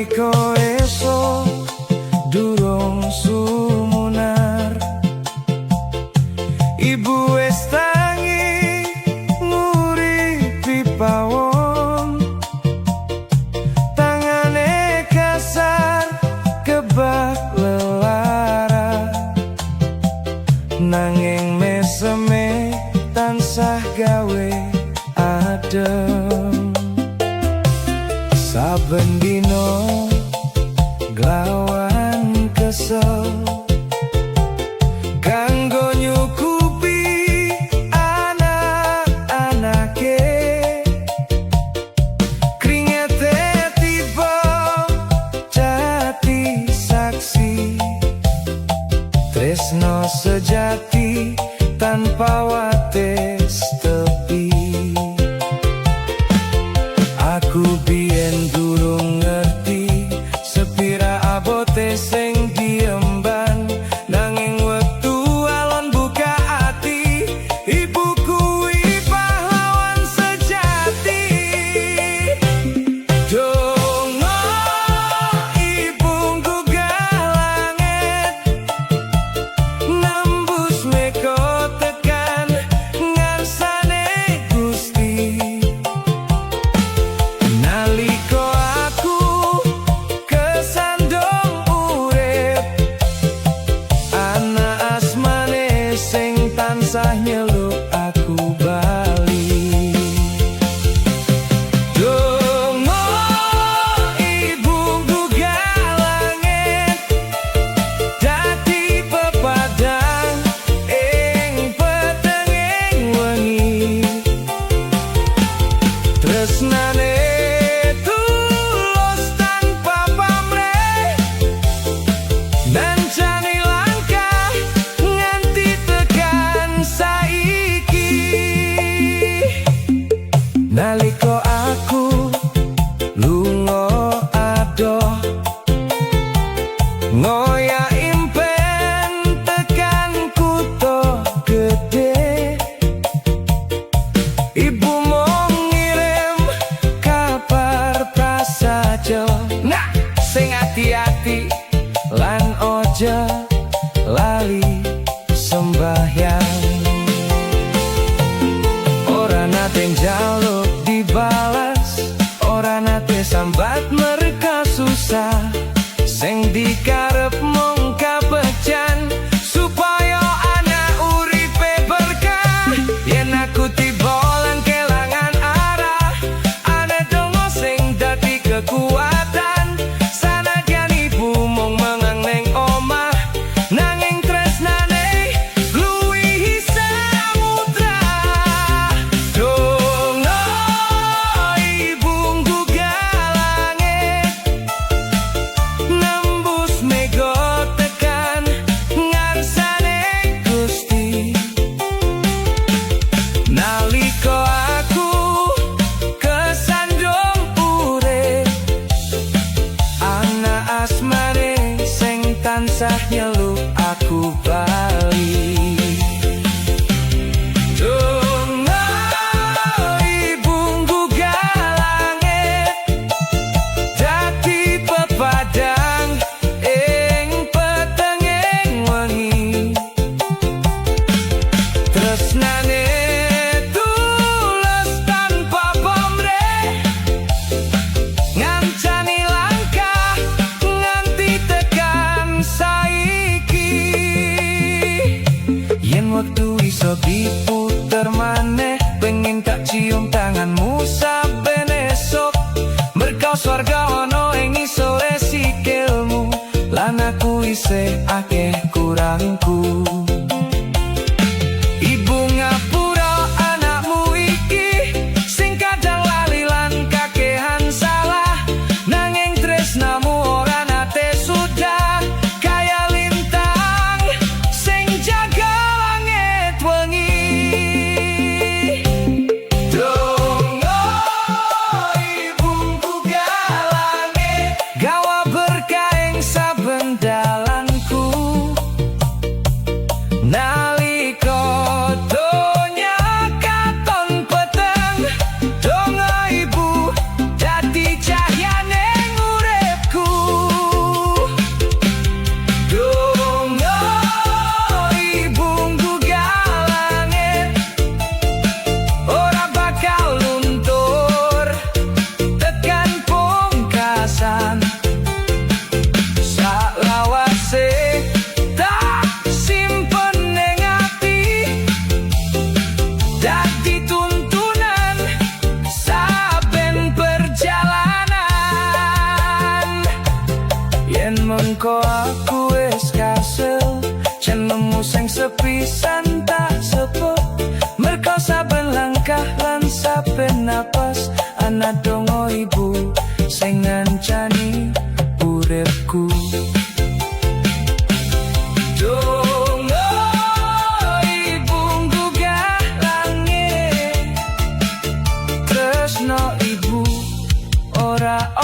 Nalika esuk durung sumunar, ibu wis tangi nguripi pawon. Tangane kasar kebak lelara, nanging meseme tansah gawe adem. Saben dino glawan kesel kanggo nyukupi anak-anake. Kringete tiba jati saksi, tresno sejati tanpa wates tepi. Aku biyen durung ngerti sepira abote sing diemban, nanging wektu alon buka ati, ibu kuwi pahlawan sejati. Donga ibu nggugah langit, nembus meko tekan ngarsane Gusti. Nalika aku kesandung urip, anak asmane sing tansah nyeluk aku bali. Donga ibu nggugah langit, dadi pepadang ing petenging wengi. Tresnane tulus tanpa pamrih, nancani langkah nganti tekan saiki. Nalika aku lunga adoh ngoyak impen tekan kutha gedhe, ibu mung ngirim kabar prasaja, nah sing ati-ati lan ojo lali sembahyang. Ora nate njaluk dibalas, ora nate sambat merga susah, sing dikarep mung kabejan supaya anak uripe berkah. Yen aku tiba lan kelangan arah, ana donga sing dadi kekuatan. Sanadyan ibu mung mengang ning omah, nanging tresnane luwihi samudra. Donga ibu nggugah langit, nembus mega tekan ngarsane Gusti. Nalika aku kesandung urip, anak asmane sing tansah nyeluk aku bali. Donga ibu nggugah langit, dadi pepadang ing petenging wengi. Tresnane tulus tanpa pamrih, ngancani langkah nganti tekan saiki. Yen wektu iso diputer maneh, pengen tak cium tanganmu saben esuk, merga swarga ana ing isore sikilmu, lan aku isih akeh kurangku. Ibu ngapura anakmu iki sing kadang lali lan kakehan salah, nanging tresnamu ora nate sudah, kaya lintang sing jaga langit wengi. Donga ibu nggugah langit, gawa berkah ing saben dalanku. Mengko aku wis kasil jenengmu sing sepisan tak sebut. Merko saben langkah lan saben napas ana donga ibu sing ngancani uripku. Donga ibu nggugah langit, tresno ibu ora